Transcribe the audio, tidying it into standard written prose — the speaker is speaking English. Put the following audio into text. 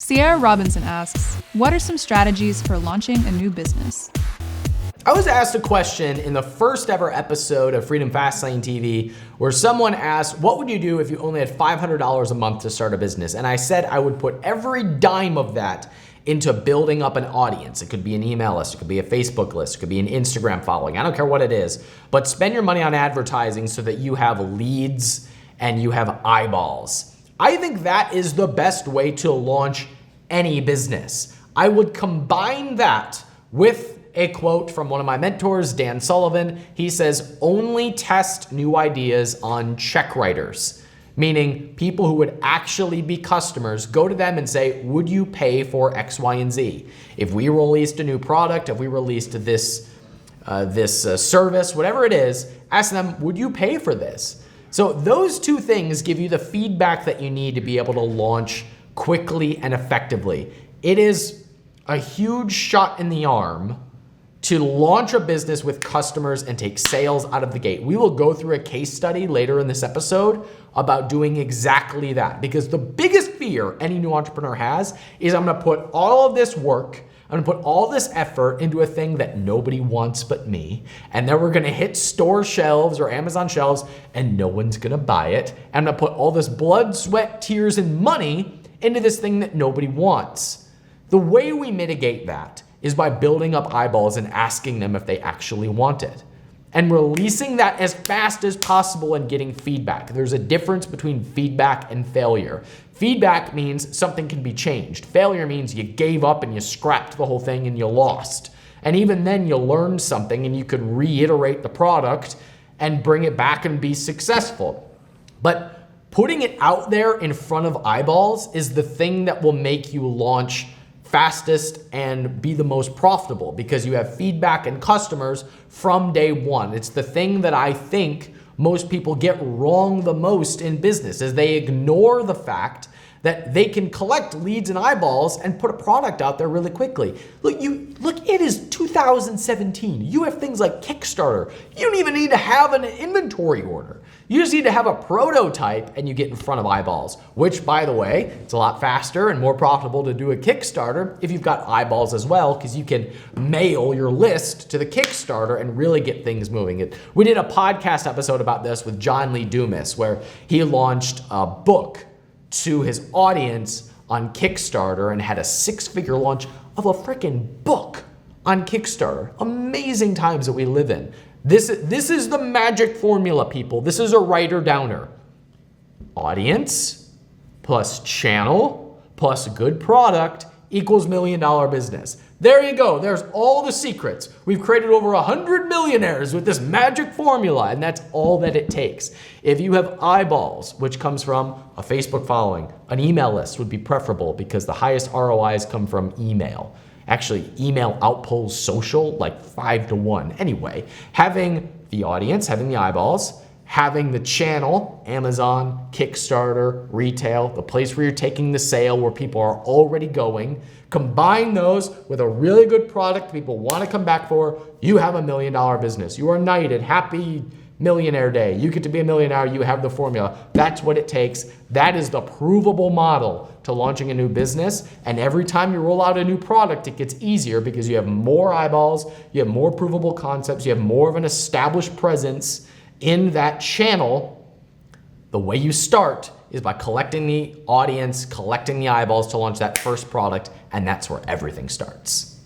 Sierra Robinson asks, what are some strategies for launching a new business? I was asked a question in the first ever episode of Freedom Fastlane TV where someone asked, what would you do if you only had $500 a month to start a business? And I said I would put every dime of that into building up an audience. It could be an email list, it could be a Facebook list, it could be an Instagram following. I don't care what it is, but spend your money on advertising so that you have leads and you have eyeballs. I think that is the best way to launch any business. I would combine that with a quote from one of my mentors, Dan Sullivan. He says, only test new ideas on check writers, meaning people who would actually be customers. Go to them and say, would you pay for X, Y, and Z? If we released a new product, if we released this service, whatever it is, ask them, would you pay for this? So those two things give you the feedback that you need to be able to launch quickly and effectively. It is a huge shot in the arm to launch a business with customers and take sales out of the gate. We will go through a case study later in this episode about doing exactly that, because the biggest fear any new entrepreneur has is I'm gonna put all of this work, I'm gonna put all this effort into a thing that nobody wants but me, and then we're gonna hit store shelves or Amazon shelves and no one's gonna buy it. I'm gonna put all this blood, sweat, tears, and money into this thing that nobody wants. The way we mitigate that is by building up eyeballs and asking them if they actually want it, and releasing that as fast as possible and getting feedback. There's a difference between feedback and failure. Feedback means something can be changed. Failure means you gave up and you scrapped the whole thing and you lost. And even then you learned something and you could reiterate the product and bring it back and be successful. But putting it out there in front of eyeballs is the thing that will make you launch fastest and be the most profitable, because you have feedback and customers from day one. It's the thing that I think most people get wrong the most in business, is they ignore the fact that they can collect leads and eyeballs and put a product out there really quickly. Look, it is 2017. You have things like Kickstarter. You don't even need to have an inventory order. You just need to have a prototype and you get in front of eyeballs, which, by the way, it's a lot faster and more profitable to do a Kickstarter if you've got eyeballs as well, because you can mail your list to the Kickstarter and really get things moving. We did a podcast episode about this with John Lee Dumas, where he launched a book to his audience on Kickstarter and had a 6-figure launch of a freaking book on Kickstarter. Amazing times that we live in. This is the magic formula, people. This is a writer downer. Audience plus channel plus good product equals $1 million business. There you go. There's all the secrets. We've created over 100 millionaires with this magic formula, and that's all that it takes. If you have eyeballs, which comes from a Facebook following, an email list would be preferable because the highest ROIs come from email. Actually, email outpulls social like 5-to-1. Anyway, having the audience, having the eyeballs, having the channel, Amazon, Kickstarter, retail, the place where you're taking the sale where people are already going, combine those with a really good product people want to come back for, you have $1 million business. You are knighted. Happy Millionaire Day. You get to be a millionaire. You have the formula. That's what it takes. That is the provable model to launching a new business. And every time you roll out a new product, it gets easier because you have more eyeballs, you have more provable concepts, you have more of an established presence in that channel. The way you start is by collecting the audience, collecting the eyeballs to launch that first product, and that's where everything starts.